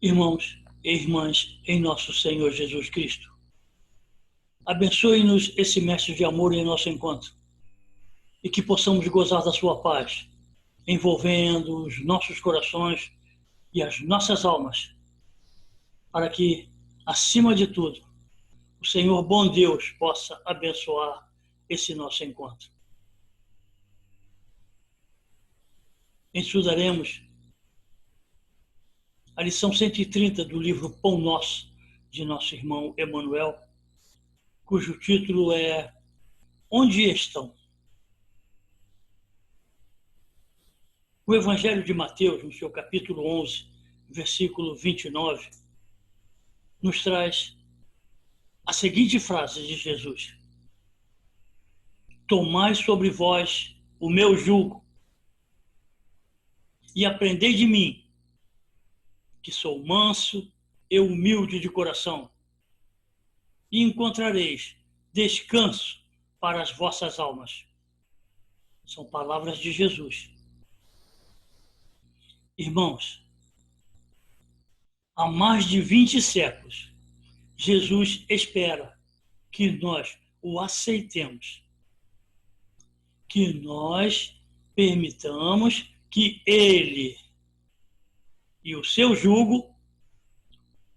Irmãos e irmãs, em nosso Senhor Jesus Cristo, abençoe-nos esse mestre de amor em nosso encontro e que possamos gozar da sua paz, envolvendo os nossos corações e as nossas almas, para que, acima de tudo, o Senhor bom Deus possa abençoar esse nosso encontro. Estudaremos a lição 130 do livro Pão Nosso, de nosso irmão Emanuel, cujo título é Onde estão? O Evangelho de Mateus, no seu capítulo 11, versículo 29, nos traz a seguinte frase de Jesus: Tomai sobre vós o meu jugo e aprendei de mim, que sou manso e humilde de coração, e encontrareis descanso para as vossas almas. São palavras de Jesus. Irmãos, há mais de 20 séculos, Jesus espera que nós o aceitemos, que nós permitamos que Ele e o seu jugo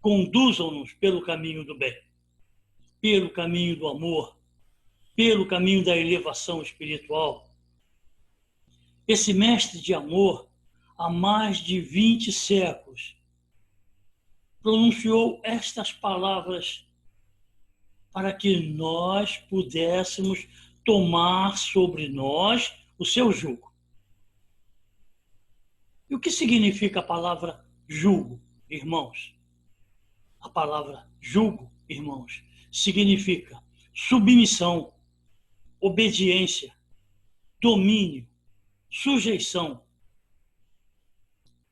conduzam-nos pelo caminho do bem, pelo caminho do amor, pelo caminho da elevação espiritual. Esse mestre de amor, há mais de 20 séculos, pronunciou estas palavras para que nós pudéssemos tomar sobre nós o seu jugo. E o que significa a palavra jugo, irmãos? A palavra jugo, irmãos, significa submissão, obediência, domínio, sujeição.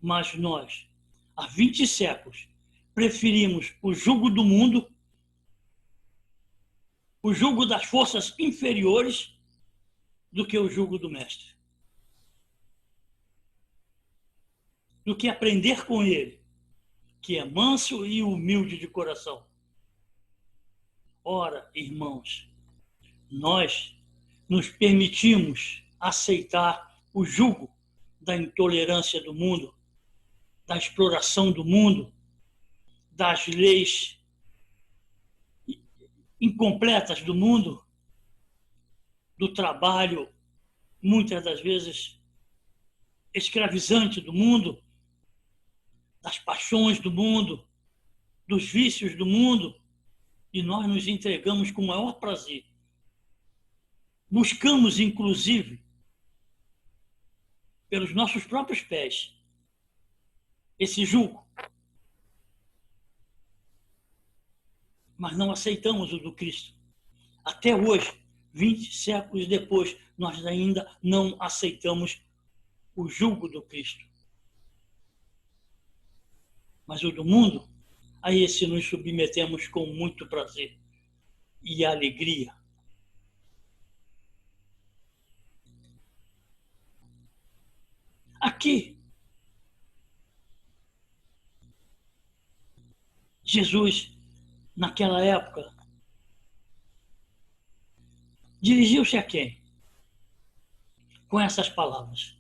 Mas nós, há 20 séculos, preferimos o jugo do mundo, o jugo das forças inferiores, do que o jugo do mestre. Do que aprender com ele, que é manso e humilde de coração. Ora, irmãos, nós nos permitimos aceitar o jugo da intolerância do mundo, da exploração do mundo, das leis incompletas do mundo, do trabalho, muitas das vezes, escravizante do mundo, das paixões do mundo, dos vícios do mundo, e nós nos entregamos com o maior prazer. Buscamos, inclusive, pelos nossos próprios pés, esse jugo. Mas não aceitamos o do Cristo. Até hoje, 20 séculos depois, nós ainda não aceitamos o jugo do Cristo. Mas o do mundo, a esse nos submetemos com muito prazer e alegria. Aqui, Jesus, naquela época, dirigiu-se a quem? Com essas palavras: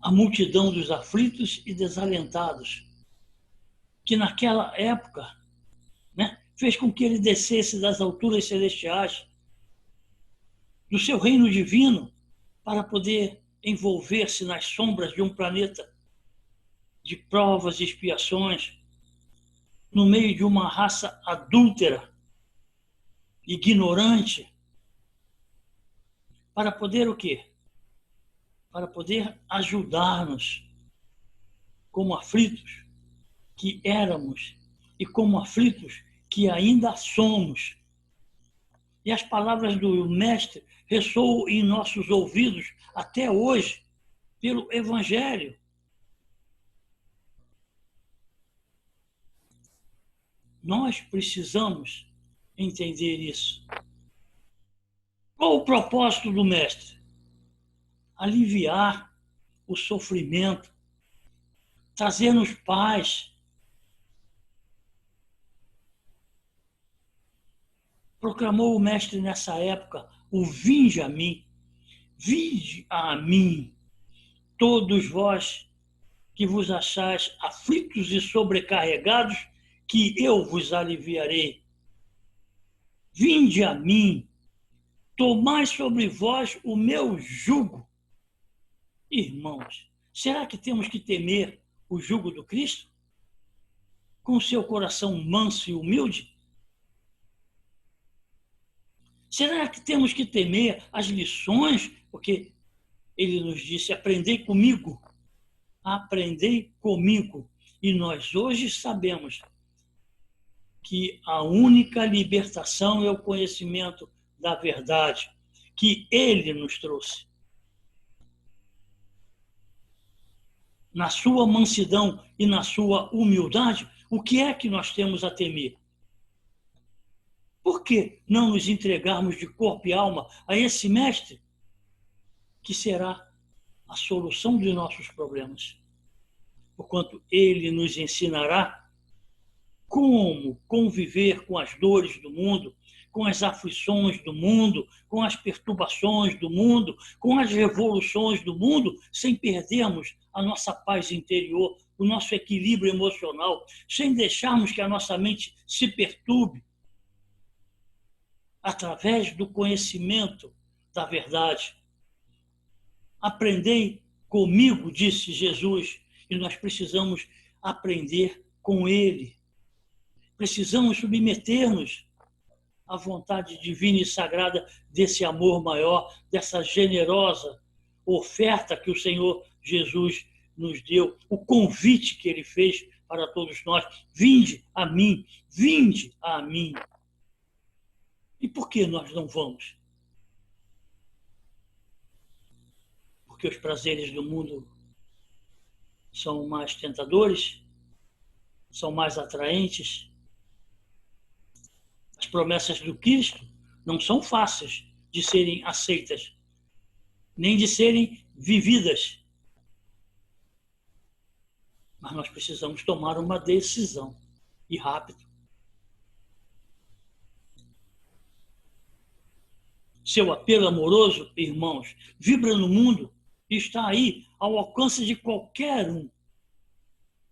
a multidão dos aflitos e desalentados, que naquela época, fez com que ele descesse das alturas celestiais, do seu reino divino, para poder envolver-se nas sombras de um planeta de provas e expiações, no meio de uma raça adúltera, ignorante, para poder o quê? Para poder ajudar-nos como aflitos que éramos e como aflitos que ainda somos. E as palavras do Mestre ressoam em nossos ouvidos até hoje pelo Evangelho. Nós precisamos entender isso. Qual o propósito do Mestre? Aliviar o sofrimento trazer-nos paz. Proclamou o Mestre nessa época o vinde a mim, todos vós que vos achais aflitos e sobrecarregados, que eu vos aliviarei. Vinde a mim, tomai sobre vós o meu jugo. Irmãos, será que temos que temer o jugo do Cristo? Com seu coração manso e humilde? Será que temos que temer as lições? Porque ele nos disse, aprendei comigo. Aprendei comigo. E nós hoje sabemos que a única libertação é o conhecimento da verdade que ele nos trouxe. Na sua mansidão e na sua humildade, o que é que nós temos a temer? Por que não nos entregarmos de corpo e alma a esse mestre que será a solução de nossos problemas? Porquanto ele nos ensinará como conviver com as dores do mundo, com as aflições do mundo, com as perturbações do mundo, com as revoluções do mundo, sem perdermos a nossa paz interior, o nosso equilíbrio emocional, sem deixarmos que a nossa mente se perturbe, através do conhecimento da verdade. Aprendei comigo, disse Jesus, e nós precisamos aprender com ele. Precisamos submeter-nos à vontade divina e sagrada desse amor maior, dessa generosa oferta que o Senhor Jesus nos deu, o convite que ele fez para todos nós. Vinde a mim, vinde a mim. E por que nós não vamos? Porque os prazeres do mundo são mais tentadores, são mais atraentes. As promessas do Cristo não são fáceis de serem aceitas, nem de serem vividas. Mas nós precisamos tomar uma decisão, e rápido. Seu apelo amoroso, irmãos, vibra no mundo e está aí ao alcance de qualquer um.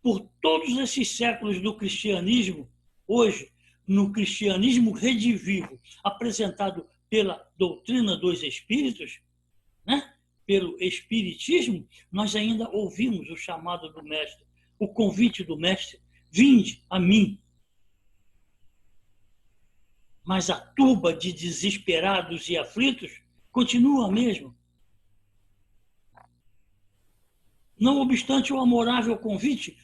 Por todos esses séculos do cristianismo, hoje, no cristianismo redivivo, apresentado pela doutrina dos espíritos, né? Pelo espiritismo, nós ainda ouvimos o chamado do Mestre, o convite do Mestre, vinde a mim. Mas a turba de desesperados e aflitos continua a mesma. Não obstante o amorável convite,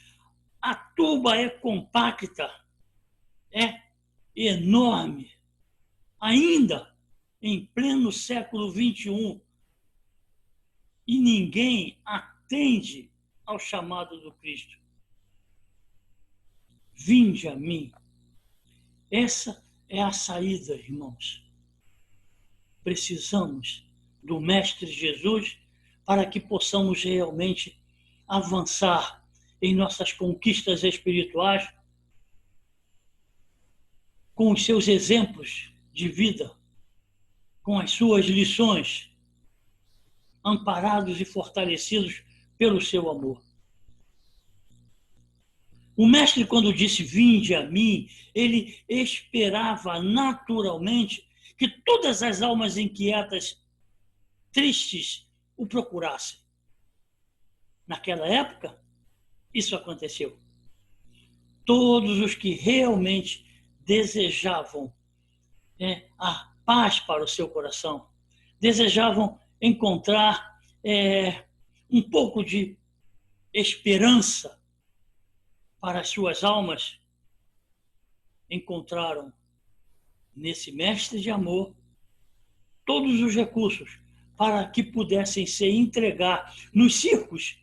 a turba é compacta, é enorme, ainda em pleno século XXI, e ninguém atende ao chamado do Cristo. Vinde a mim. Essa é a saída, irmãos. Precisamos do Mestre Jesus para que possamos realmente avançar em nossas conquistas espirituais com os seus exemplos de vida, com as suas lições, amparados e fortalecidos pelo seu amor. O Mestre, quando disse, vinde a mim, ele esperava naturalmente que todas as almas inquietas, tristes, o procurassem. Naquela época, isso aconteceu. Todos os que realmente desejavam a paz para o seu coração, desejavam encontrar um pouco de esperança para as suas almas, encontraram nesse Mestre de amor todos os recursos para que pudessem se entregar nos circos,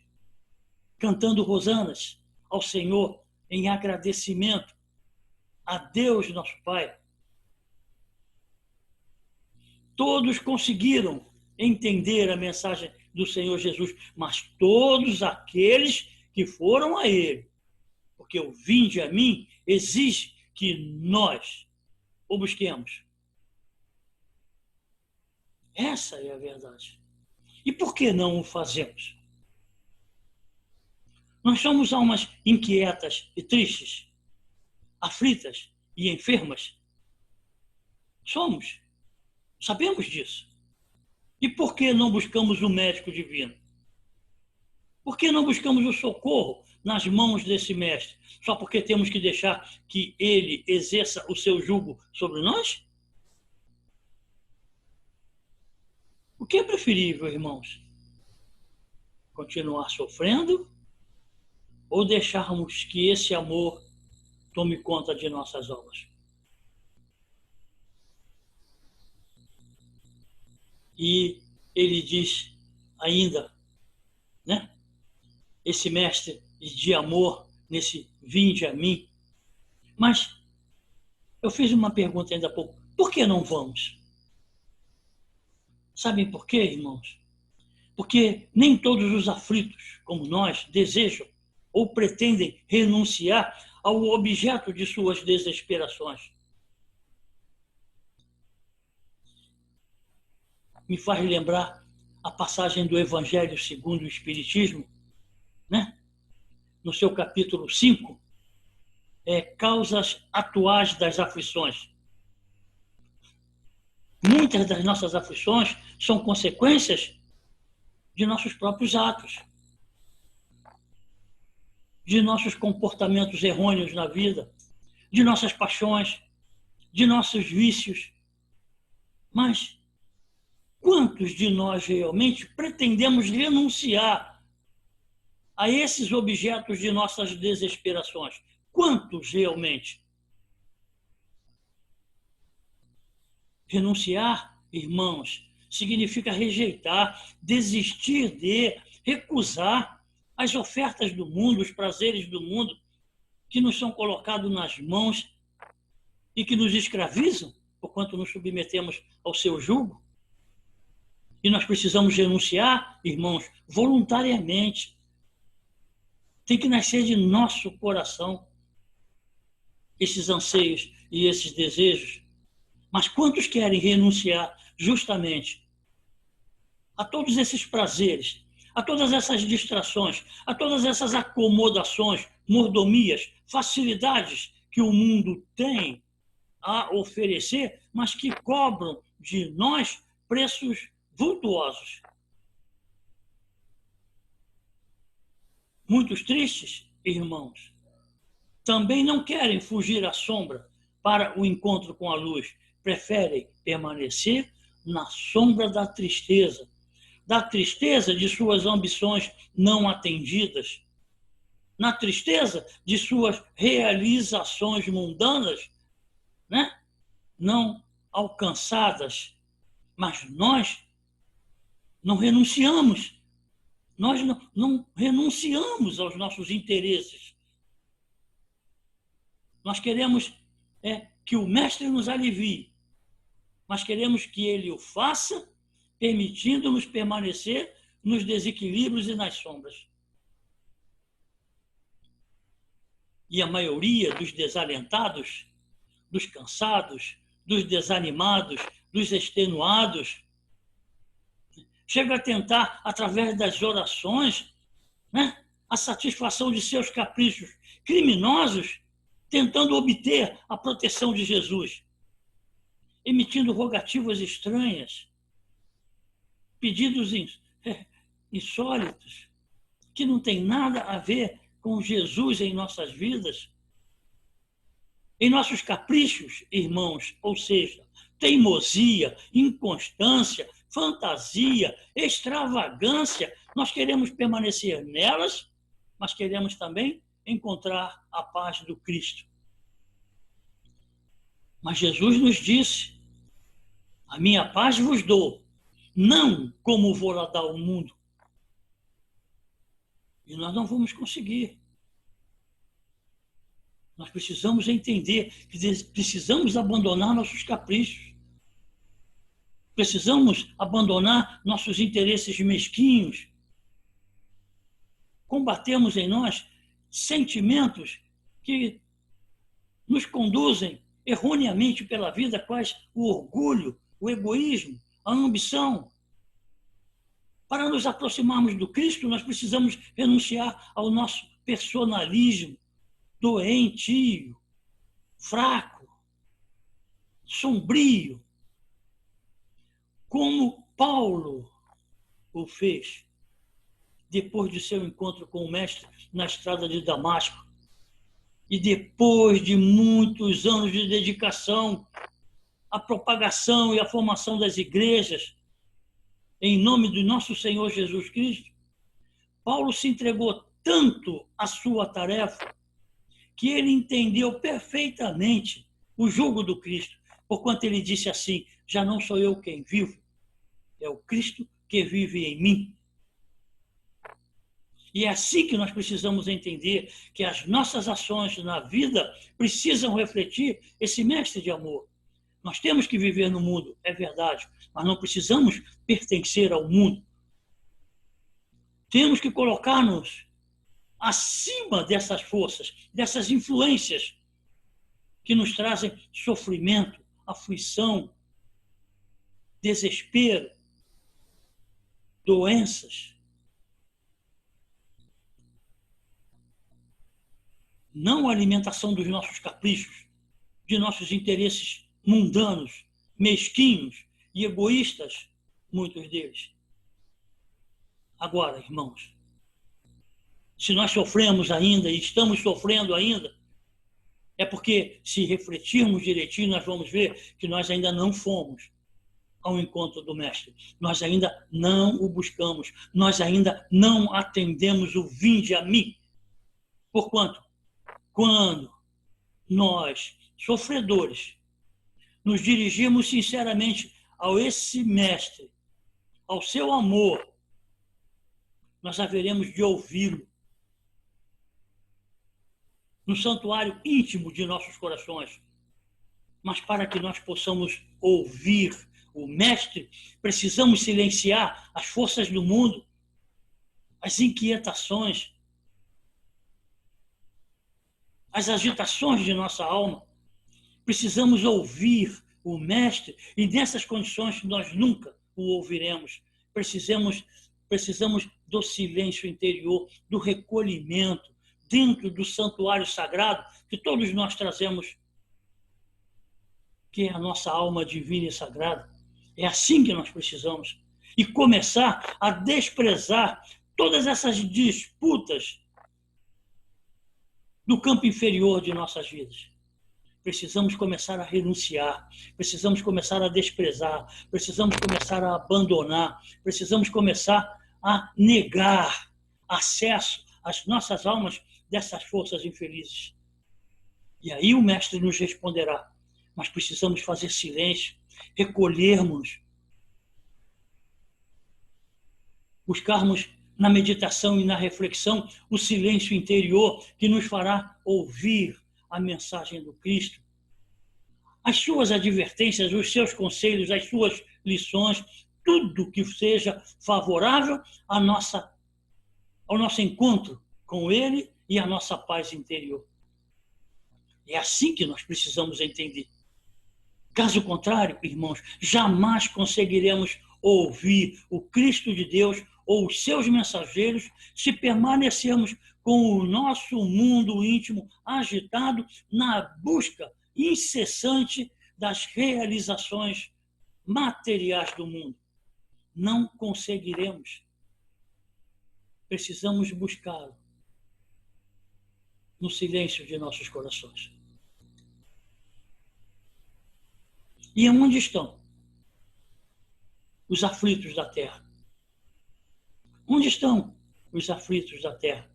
cantando rosanas ao Senhor em agradecimento a Deus, nosso Pai. Todos conseguiram entender a mensagem do Senhor Jesus, mas todos aqueles que foram a ele. Porque o vinde a mim exige que nós o busquemos. Essa é a verdade. E por que não o fazemos? Nós somos almas inquietas e tristes, aflitas e enfermas. Somos. Sabemos disso. E por que não buscamos o médico divino? Por que não buscamos o socorro nas mãos desse mestre? Só porque temos que deixar que ele exerça o seu jugo sobre nós? O que é preferível, irmãos? Continuar sofrendo ou deixarmos que esse amor tome conta de nossas almas? E ele diz ainda, né? Esse mestre de amor, nesse vinde a mim. Mas eu fiz uma pergunta ainda há pouco. Por que não vamos? Sabem por quê, irmãos? Porque nem todos os aflitos, como nós, desejam ou pretendem renunciar ao objeto de suas desesperações. Me faz lembrar a passagem do Evangelho segundo o Espiritismo, né? No seu capítulo 5, causas atuais das aflições. Muitas das nossas aflições são consequências de nossos próprios atos, de nossos comportamentos errôneos na vida, de nossas paixões, de nossos vícios. Mas quantos de nós realmente pretendemos renunciar a esses objetos de nossas desesperações? Quantos realmente? Renunciar, irmãos, significa rejeitar, desistir de, recusar as ofertas do mundo, os prazeres do mundo que nos são colocados nas mãos e que nos escravizam, porquanto nos submetemos ao seu jugo. E nós precisamos renunciar, irmãos, voluntariamente. Tem que nascer de nosso coração esses anseios e esses desejos. Mas quantos querem renunciar justamente a todos esses prazeres, a todas essas distrações, a todas essas acomodações, mordomias, facilidades que o mundo tem a oferecer, mas que cobram de nós preços vultuosos? Muitos tristes, irmãos, também não querem fugir à sombra para o encontro com a luz, preferem permanecer na sombra da tristeza de suas ambições não atendidas, na tristeza de suas realizações mundanas, né? Não alcançadas. Mas nós não renunciamos. Nós não renunciamos aos nossos interesses. Nós queremos que o Mestre nos alivie, mas queremos que ele o faça, permitindo-nos permanecer nos desequilíbrios e nas sombras. E a maioria dos desalentados, dos cansados, dos desanimados, dos extenuados, chega a tentar, através das orações, né, a satisfação de seus caprichos criminosos, tentando obter a proteção de Jesus, emitindo rogativas estranhas, pedidos insólitos, que não tem nada a ver com Jesus em nossas vidas, em nossos caprichos, irmãos, ou seja, teimosia, inconstância, fantasia, extravagância. Nós queremos permanecer nelas, mas queremos também encontrar a paz do Cristo. Mas Jesus nos disse: a minha paz vos dou, não como vou lá dar ao mundo. E nós não vamos conseguir. Nós precisamos entender que precisamos abandonar nossos caprichos. Precisamos abandonar nossos interesses mesquinhos. combatemos em nós sentimentos que nos conduzem erroneamente pela vida, quais o orgulho, o egoísmo, a ambição. Para nos aproximarmos do Cristo, nós precisamos renunciar ao nosso personalismo doentio, fraco, sombrio, como Paulo o fez depois de seu encontro com o Mestre na estrada de Damasco e depois de muitos anos de dedicação à propagação e à formação das igrejas em nome do nosso Senhor Jesus Cristo. Paulo se entregou tanto à sua tarefa que ele entendeu perfeitamente o jugo do Cristo, porquanto ele disse assim: já não sou eu quem vivo, é o Cristo que vive em mim. E é assim que nós precisamos entender que as nossas ações na vida precisam refletir esse mestre de amor. Nós temos que viver no mundo, é verdade, mas não precisamos pertencer ao mundo. Temos que colocar-nos acima dessas forças, dessas influências que nos trazem sofrimento, aflição, desespero, doenças. Não a alimentação dos nossos caprichos, de nossos interesses mundanos, mesquinhos e egoístas, muitos deles. Agora, irmãos, se nós sofremos ainda e estamos sofrendo ainda, é porque, se refletirmos direitinho, nós vamos ver que nós ainda não fomos ao encontro do Mestre. Nós ainda não o buscamos. Nós ainda não atendemos o vinde a mim. Porquanto, quando nós, sofredores, nos dirigimos sinceramente ao esse Mestre, ao seu amor, nós haveremos de ouvi-lo no santuário íntimo de nossos corações. Mas para que nós possamos ouvir o Mestre, precisamos silenciar as forças do mundo, as inquietações, as agitações de nossa alma. Precisamos ouvir o Mestre e nessas condições nós nunca o ouviremos. Precisamos do silêncio interior, do recolhimento, dentro do santuário sagrado que todos nós trazemos, que é a nossa alma divina e sagrada. É assim que nós precisamos. E começar a desprezar todas essas disputas do campo inferior de nossas vidas. Precisamos começar a renunciar, precisamos começar a desprezar, precisamos começar a abandonar, precisamos começar a negar acesso às nossas almas dessas forças infelizes. E aí o Mestre nos responderá, mas precisamos fazer silêncio, recolhermos, buscarmos na meditação e na reflexão o silêncio interior que nos fará ouvir a mensagem do Cristo, as suas advertências, os seus conselhos, as suas lições, tudo que seja favorável ao nosso encontro com Ele e à nossa paz interior. É assim que nós precisamos entender. Caso contrário, irmãos, jamais conseguiremos ouvir o Cristo de Deus ou os seus mensageiros se permanecermos com o nosso mundo íntimo agitado na busca incessante das realizações materiais do mundo. Não conseguiremos. Precisamos buscá-lo no silêncio de nossos corações. E onde estão os aflitos da terra? Onde estão os aflitos da terra?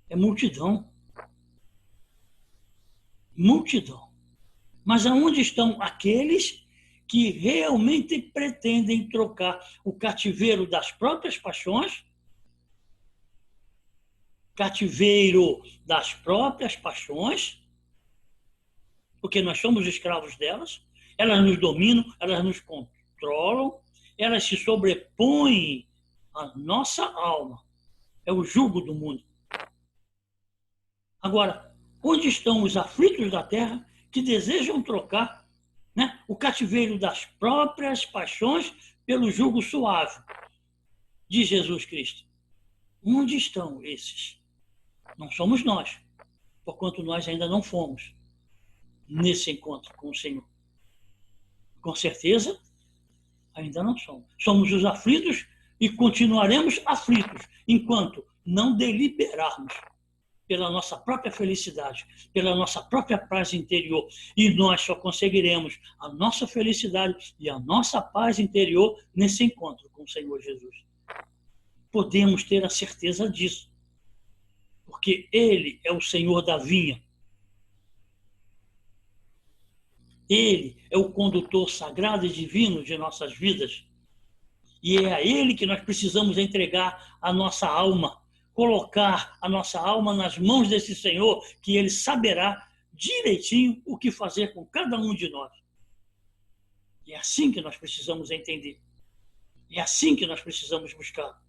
É multidão. Multidão. Mas aonde estão aqueles que realmente pretendem trocar o cativeiro das próprias paixões, porque nós somos escravos delas, elas nos dominam, elas nos controlam, elas se sobrepõem à nossa alma é o jugo do mundo. Agora, onde estão os aflitos da terra que desejam trocar, né, o cativeiro das próprias paixões pelo jugo suave de Jesus Cristo? Onde estão esses? Não somos nós, porquanto nós ainda não fomos nesse encontro com o Senhor. Com certeza, ainda não somos. Somos os aflitos e continuaremos aflitos enquanto não deliberarmos pela nossa própria felicidade, pela nossa própria paz interior. E nós só conseguiremos a nossa felicidade e a nossa paz interior nesse encontro com o Senhor Jesus. Podemos ter a certeza disso, porque Ele é o Senhor da vinha. Ele é o condutor sagrado e divino de nossas vidas. E é a Ele que nós precisamos entregar a nossa alma, colocar a nossa alma nas mãos desse Senhor, que Ele saberá direitinho o que fazer com cada um de nós. E é assim que nós precisamos entender. É assim que nós precisamos buscar.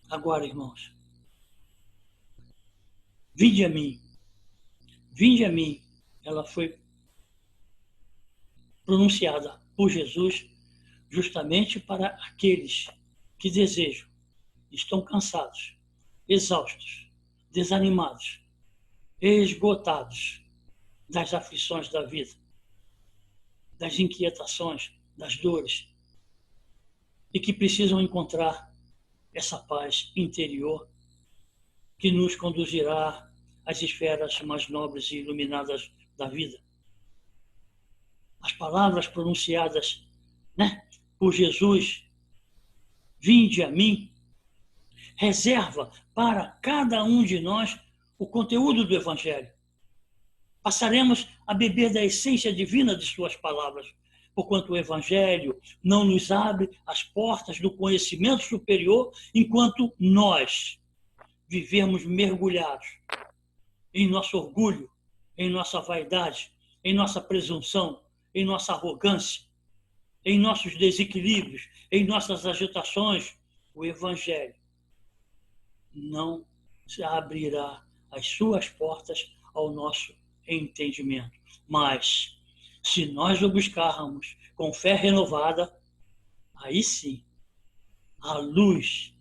Agora, irmãos, vinde a mim. Vinde a mim. Ela foi pronunciada por Jesus justamente para aqueles que desejam, estão cansados, exaustos, desanimados, esgotados das aflições da vida, das inquietações, das dores, e que precisam encontrar essa paz interior que nos conduzirá às esferas mais nobres e iluminadas da vida. As palavras pronunciadas, né, por Jesus, vinde a mim, reserva para cada um de nós o conteúdo do Evangelho. Passaremos a beber da essência divina de suas palavras, porquanto o Evangelho não nos abre as portas do conhecimento superior enquanto nós vivemos mergulhados em nosso orgulho, em nossa vaidade, em nossa presunção, em nossa arrogância, em nossos desequilíbrios, em nossas agitações. O Evangelho não abrirá as suas portas ao nosso entendimento. Mas, se nós o buscarmos com fé renovada, aí sim, a luz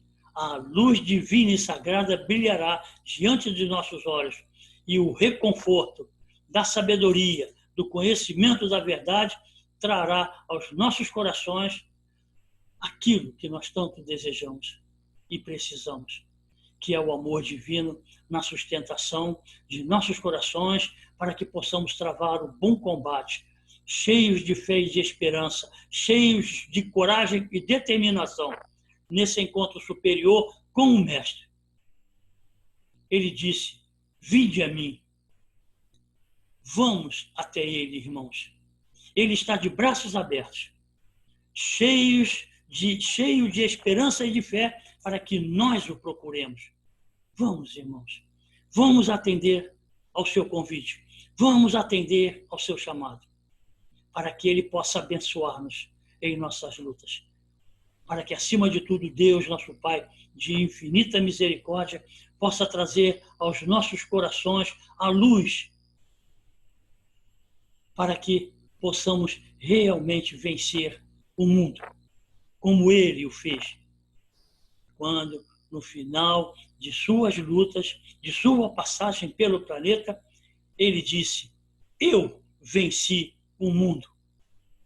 divina e sagrada brilhará diante de nossos olhos, e o reconforto da sabedoria, do conhecimento da verdade, trará aos nossos corações aquilo que nós tanto desejamos e precisamos, que é o amor divino na sustentação de nossos corações, para que possamos travar o bom combate, cheios de fé e de esperança, cheios de coragem e determinação, nesse encontro superior com o Mestre. Ele disse, vinde a mim. Vamos até ele, irmãos. Ele está de braços abertos, cheio de esperança e de fé, para que nós o procuremos. Vamos, irmãos. Vamos atender ao seu convite. Vamos atender ao seu chamado, para que ele possa abençoar-nos em nossas lutas. Para que, acima de tudo, Deus, nosso Pai, de infinita misericórdia, possa trazer aos nossos corações a luz, para que possamos realmente vencer o mundo, como ele o fez, quando, no final de suas lutas, de sua passagem pelo planeta, ele disse, eu venci o mundo.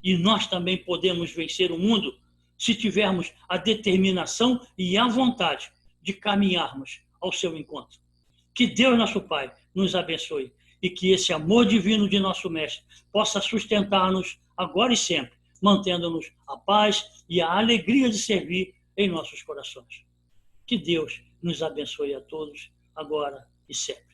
E nós também podemos vencer o mundo se tivermos a determinação e a vontade de caminharmos ao seu encontro. Que Deus, nosso Pai, nos abençoe e que esse amor divino de nosso Mestre possa sustentar-nos agora e sempre, mantendo-nos a paz e a alegria de servir em nossos corações. Que Deus nos abençoe a todos, agora e sempre.